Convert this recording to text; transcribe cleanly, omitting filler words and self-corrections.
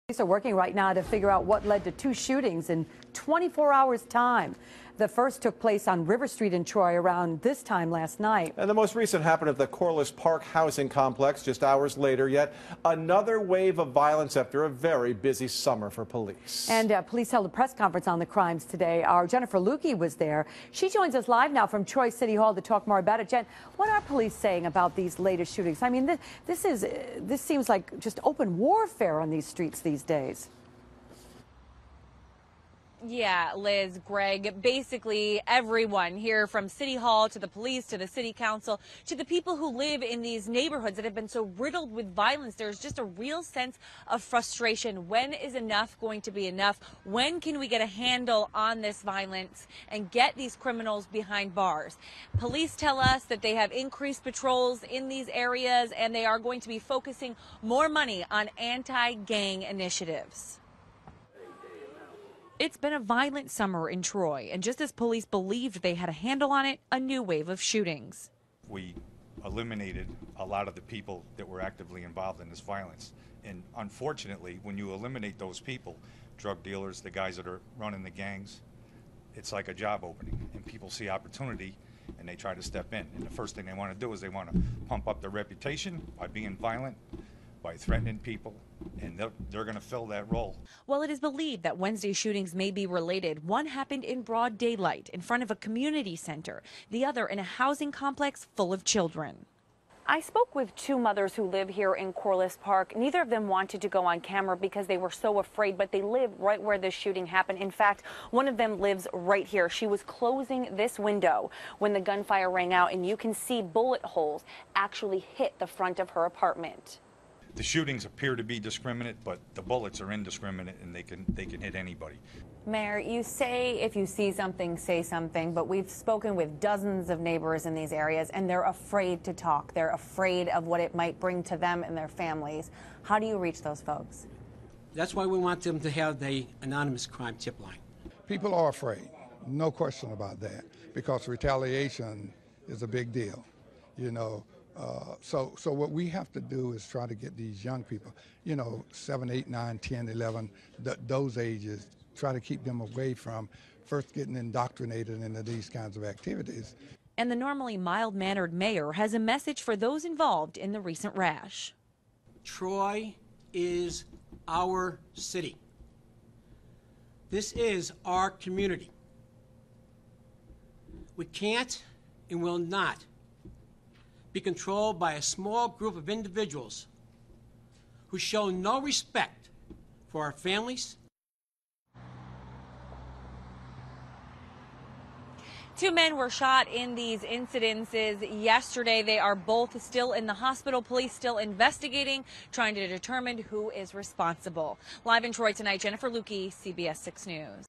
Police are working right now to figure out what led to two shootings in 24 hours' time. The first took place on River Street in Troy around this time last night. And the most recent happened at the Corliss Park Housing Complex just hours later. Yet another wave of violence after a very busy summer for police. And police held a press conference on the crimes today. Our Jennifer Lukey was there. She joins us live now from Troy City Hall to talk more about it. Jen, what are police saying about these latest shootings? I mean, this seems like just open warfare on these streets these days. Yeah, Liz, Greg, basically everyone here from City Hall to the police to the city council to the people who live in these neighborhoods that have been so riddled with violence. There's just a real sense of frustration. When is enough going to be enough? When can we get a handle on this violence and get these criminals behind bars? Police tell us that they have increased patrols in these areas and they are going to be focusing more money on anti-gang initiatives. It's been a violent summer in Troy, and just as police believed they had a handle on it, a new wave of shootings. We eliminated a lot of the people that were actively involved in this violence. And unfortunately, when you eliminate those people, drug dealers, the guys that are running the gangs, it's like a job opening. And people see opportunity and they try to step in. And the first thing they want to do is they want to pump up their reputation by being violent, by threatening people, and they're going to fill that role. Well, it is believed that Wednesday's shootings may be related. One happened in broad daylight in front of a community center, the other in a housing complex full of children. I spoke with two mothers who live here in Corliss Park. Neither of them wanted to go on camera because they were so afraid, but they live right where this shooting happened. In fact, one of them lives right here. She was closing this window when the gunfire rang out, and you can see bullet holes actually hit the front of her apartment. The shootings appear to be discriminate, but the bullets are indiscriminate and they can hit anybody. Mayor, you say if you see something, say something, but we've spoken with dozens of neighbors in these areas and they're afraid to talk. They're afraid of what it might bring to them and their families. How do you reach those folks? That's why we want them to have the anonymous crime tip line. People are afraid, no question about that, because retaliation is a big deal, you know. So what we have to do is try to get these young people, 7, 8, 9, 10, 11, those ages, try to keep them away from first getting indoctrinated into these kinds of activities. And the normally mild-mannered mayor has a message for those involved in the recent rash. Troy is our city. This is our community. We can't and will not be controlled by a small group of individuals who show no respect for our families. Two men were shot in these incidences yesterday. They are both still in the hospital. Police still investigating, trying to determine who is responsible. Live in Troy tonight, Jennifer Lukey, CBS 6 News.